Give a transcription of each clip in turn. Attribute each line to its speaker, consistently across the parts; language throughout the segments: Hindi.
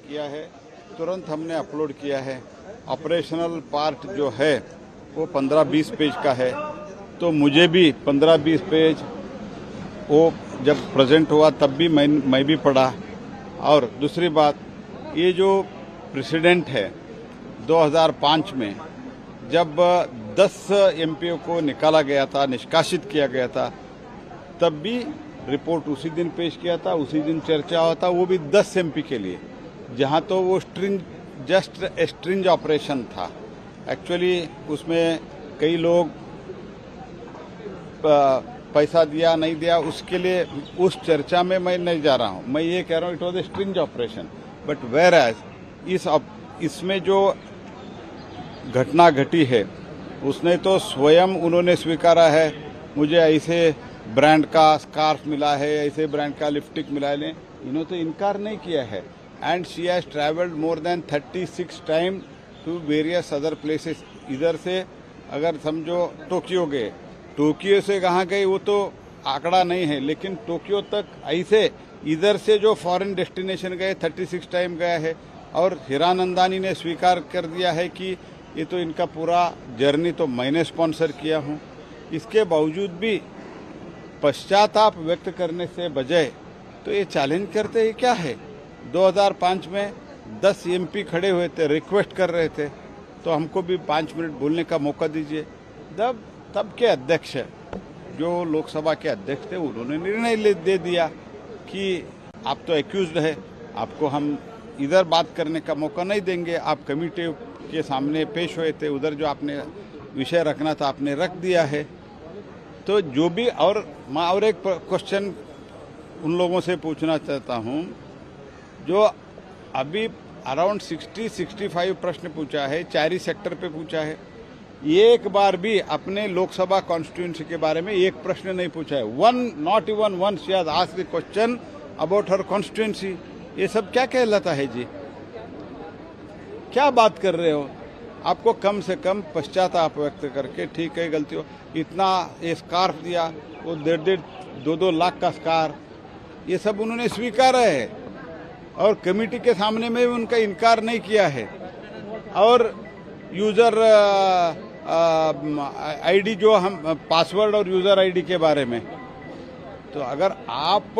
Speaker 1: किया है, तुरंत हमने अपलोड किया है। ऑपरेशनल पार्ट जो है वो 15-20 पेज का है, तो मुझे भी 15-20 पेज वो जब प्रेजेंट हुआ तब भी मैं भी पढ़ा। और दूसरी बात, ये जो प्रेसिडेंट है 2005 में जब 10 एमपीओ को निकाला गया था, निष्कासित किया गया था, तब भी रिपोर्ट उसी दिन पेश किया था, उसी दिन चर्चा हुआ था, वो भी 10 एमपी के लिए, जहां तो वो जस्ट स्ट्रिंज ऑपरेशन था। एक्चुअली उसमें कई लोग पैसा दिया नहीं दिया, उसके लिए उस चर्चा में मैं नहीं जा रहा हूं। मैं ये कह रहा हूं it was a strange operation, but whereas इसमें जो घटना घटी है उसने तो स्वयं उन्होंने स्वीकारा है, मुझे ऐसे ब्रांड का स्कार्फ मिला है, ऐसे ब्रांड का लिपस्टिक मिला है, इन्होंने तो इनकार नहीं किया है। And she has travelled more than 36 time to various other places. इधर से अगर समझो टोक्यो गए, टोक्यो से कहाँ गए वो तो आंकड़ा नहीं है, लेकिन टोक्यो तक ऐसे इधर से जो फॉरेन डेस्टिनेशन गए 36 टाइम गया है। और हीरानंदानी ने स्वीकार कर दिया है कि ये तो इनका पूरा जर्नी तो मैंने स्पॉन्सर किया हूँ। इसके बावजूद भी पश्चाताप व्यक्त करने से बजाय तो ये चैलेंज करते ही क्या है। 2005 में 10 एमपी खड़े हुए थे, रिक्वेस्ट कर रहे थे, तो हमको भी 5 मिनट बोलने का मौका दीजिए। तब के अध्यक्ष जो लोकसभा के अध्यक्ष थे उन्होंने निर्णय दे दिया कि आप तो एक्यूज्ड है, आपको हम इधर बात करने का मौका नहीं देंगे। आप कमिटी के सामने पेश हुए थे, उधर जो आपने विषय रखना था आपने रख दिया है। तो जो भी, और मैं और एक क्वेश्चन उन लोगों से पूछना चाहता हूं जो अभी अराउंड 60-65 प्रश्न पूछा है, 4 सेक्टर पे पूछा है, एक बार भी अपने लोकसभा कॉन्स्टिट्यूंसी के बारे में एक प्रश्न नहीं पूछा है। Not even one she has asked the question about her constituency. ये सब क्या कहलाता है जी? क्या बात कर रहे हो? आपको कम से कम पश्चाताप व्यक्त करके, ठीक है गलती हो, इतना ये स्कार्फ दिया, वो 1.5-2 लाख का स्कार्फ, ये सब उन्होंने स्वीकारा है और कमेटी के सामने में उनका इनकार नहीं किया है। और यूजर आईडी जो हम पासवर्ड और यूजर आईडी के बारे में, तो अगर आप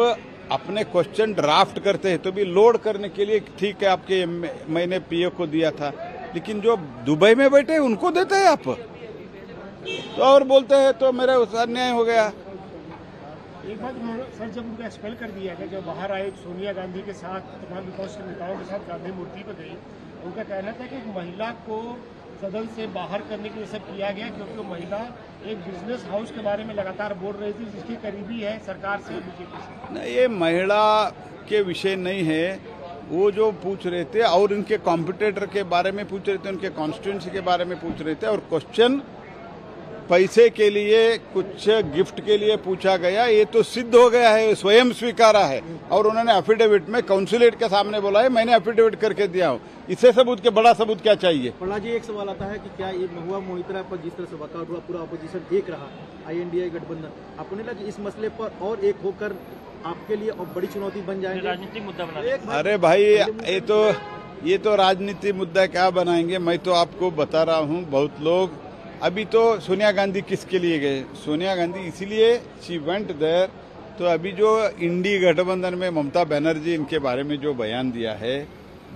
Speaker 1: अपने क्वेश्चन ड्राफ्ट करते हैं तो भी लोड करने के लिए ठीक है, आपके मैंने पीओ को दिया था, लेकिन जो दुबई में बैठे उनको देते हैं आप, तो और बोलते हैं तो मेरा अन्याय हो गया।
Speaker 2: एक बात सर, जब उनको एक्सपेल कर दिया गया, जब बाहर आए सोनिया गांधी के साथ, तमाम विपक्ष के नेताओं के साथ गांधी मूर्ति पर गई, उनका कहना था कि एक महिला को सदन से बाहर करने के लिए सब किया गया क्योंकि वो महिला एक बिजनेस हाउस के बारे में लगातार बोल रही थी जिसकी करीबी है सरकार से, बीजेपी से।
Speaker 1: नहीं, ये महिला के विषय नहीं है। वो जो पूछ रहे थे और इनके कॉम्पिटिटर के बारे में पूछ रहे थे, उनके कॉन्स्टिट्यूंसी के बारे में पूछ रहे थे, और क्वेश्चन पैसे के लिए, कुछ गिफ्ट के लिए पूछा गया, ये तो सिद्ध हो गया है, स्वयं स्वीकारा है। और उन्होंने एफिडेविट में काउंसिलेट के सामने बोला है मैंने एफिडेविट करके दिया हूँ। इससे सबूत के बड़ा सबूत क्या चाहिए?
Speaker 3: प्रहलाद जी, एक सवाल आता है कि क्या ये महुआ मोइत्रा पर जिस तरह से वाकआउट हुआ, पूरा अपोजिशन एक रहा, INDA गठबंधन, आपको नहीं लगा कि इस मसले पर और एक होकर आपके लिए और बड़ी चुनौती बन जाएगी?
Speaker 2: राजनीतिक मुद्दा बना।
Speaker 1: अरे भाई, ये तो राजनीतिक मुद्दा क्या बनाएंगे? मैं तो आपको बता रहा हूँ, बहुत लोग अभी तो सोनिया गांधी किसके लिए गए? सोनिया गांधी इसीलिए शी वेंट देयर। तो अभी जो इंडी गठबंधन में ममता बनर्जी इनके बारे में जो बयान दिया है,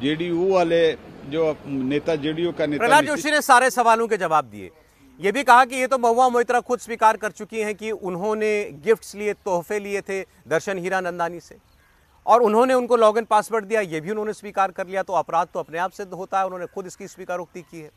Speaker 1: जेडीयू वाले जो नेता, जेडीयू का नेता
Speaker 4: प्रहलाद जोशी ने सारे सवालों के जवाब दिए। ये भी कहा कि ये तो महुआ मोइत्रा खुद स्वीकार कर चुकी हैं कि उन्होंने गिफ्ट्स लिए, तोहफे लिए थे दर्शन हीरानंदानी से, और उन्होंने उनको लॉगिन पासवर्ड दिया, ये भी उन्होंने स्वीकार कर लिया। तो अपराध तो अपने आप सिद्ध होता है, उन्होंने खुद इसकी स्वीकारोक्ति की है।